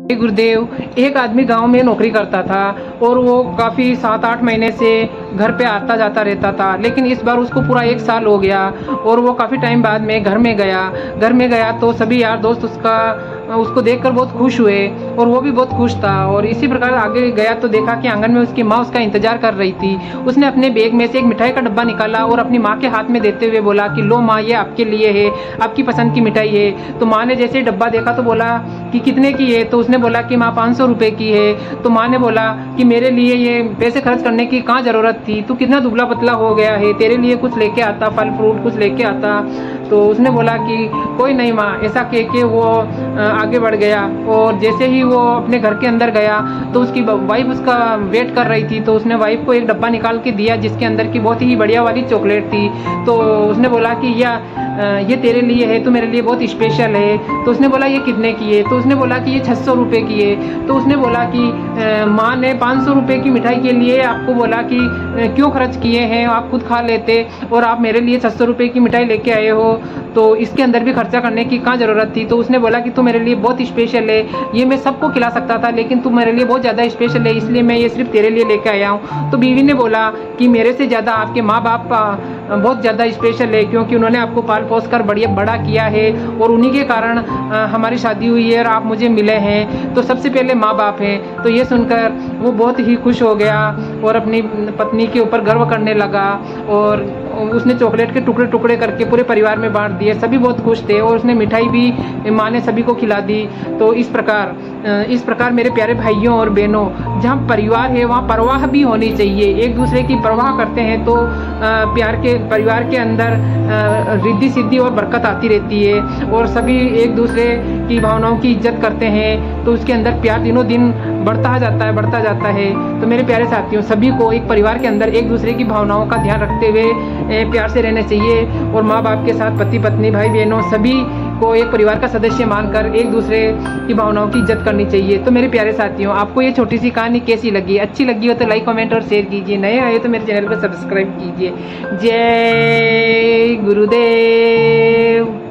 गुरुदेव, एक आदमी गांव में नौकरी करता था और वो काफ़ी 7-8 महीने से घर पे आता जाता रहता था, लेकिन इस बार उसको पूरा 1 साल हो गया और वो काफ़ी टाइम बाद में घर में गया तो सभी यार दोस्त उसको देखकर बहुत खुश हुए और वो भी बहुत खुश था। और इसी प्रकार आगे गया तो देखा कि आंगन में उसकी माँ उसका इंतजार कर रही थी। उसने अपने बैग में से एक मिठाई का डब्बा निकाला और अपनी माँ के हाथ में देते हुए बोला कि लो माँ, ये आपके लिए है, आपकी पसंद की मिठाई है। तो माँ ने जैसे डब्बा देखा तो बोला कि कितने की है? तो उसने बोला कि माँ 500 रुपये की है। तो माँ ने बोला कि मेरे लिए ये पैसे खर्च करने की कहाँ ज़रूरत थी, तू कितना दुबला पतला हो गया है, तेरे लिए कुछ लेके आता, फल फ्रूट कुछ लेके आता। तो उसने बोला कि कोई नहीं माँ, ऐसा कह के वो आगे बढ़ गया। और जैसे ही वो अपने घर के अंदर गया तो उसकी वाइफ उसका वेट कर रही थी। तो उसने वाइफ को एक डब्बा निकाल के दिया जिसके अंदर की बहुत ही बढ़िया वाली चॉकलेट थी। तो उसने बोला कि ये तेरे लिए है, तो मेरे लिए बहुत स्पेशल है। तो उसने बोला ये कितने की है? तो उसने बोला कि ये 600 रुपये की है। तो उसने बोला कि माँ ने 500 रुपये की मिठाई के लिए आपको बोला कि क्यों खर्च किए हैं, आप खुद खा लेते, और आप मेरे लिए 600 रुपये की मिठाई लेके आए हो, तो इसके अंदर भी खर्चा करने की कहाँ ज़रूरत थी। तो उसने बोला कि तू मेरे लिए बहुत स्पेशल है, ये मैं सबको खिला सकता था लेकिन तू मेरे लिए बहुत ज़्यादा स्पेशल है, इसलिए मैं ये सिर्फ तेरे लिए लेके आया हूँ। तो बीवी ने बोला कि मेरे से ज़्यादा आपके माँ बाप बहुत ज़्यादा स्पेशल है, क्योंकि उन्होंने आपको पाल पोस कर बढ़िया बड़ा किया है और उन्हीं के कारण हमारी शादी हुई है और आप मुझे मिले हैं। तो सबसे पहले माँ बाप हैं। तो ये सुनकर वो बहुत ही खुश हो गया और अपनी पत्नी के ऊपर गर्व करने लगा और उसने चॉकलेट के टुकड़े टुकड़े करके पूरे परिवार में बांट दिए। सभी बहुत खुश थे और उसने मिठाई भी माँ ने सभी को खिला दी। तो इस प्रकार मेरे प्यारे भाइयों और बहनों, जहाँ परिवार है वहाँ परवाह भी होनी चाहिए। एक दूसरे की परवाह करते हैं तो परिवार के अंदर रिद्धि सिद्धि और बरकत आती रहती है और सभी एक दूसरे की भावनाओं की इज्जत करते हैं तो उसके अंदर प्यार दिनों दिन बढ़ता जाता है। तो मेरे प्यारे साथियों, सभी को एक परिवार के अंदर एक दूसरे की भावनाओं का ध्यान रखते हुए प्यार से रहना चाहिए और माँ बाप के साथ पति पत्नी भाई बहनों सभी को एक परिवार का सदस्य मानकर एक दूसरे की भावनाओं की इज्जत करनी चाहिए। तो मेरे प्यारे साथियों, आपको ये छोटी सी कहानी कैसी लगी? अच्छी लगी हो तो लाइक कमेंट और शेयर कीजिए, नए आए तो मेरे चैनल को सब्सक्राइब कीजिए। जय गुरुदेव।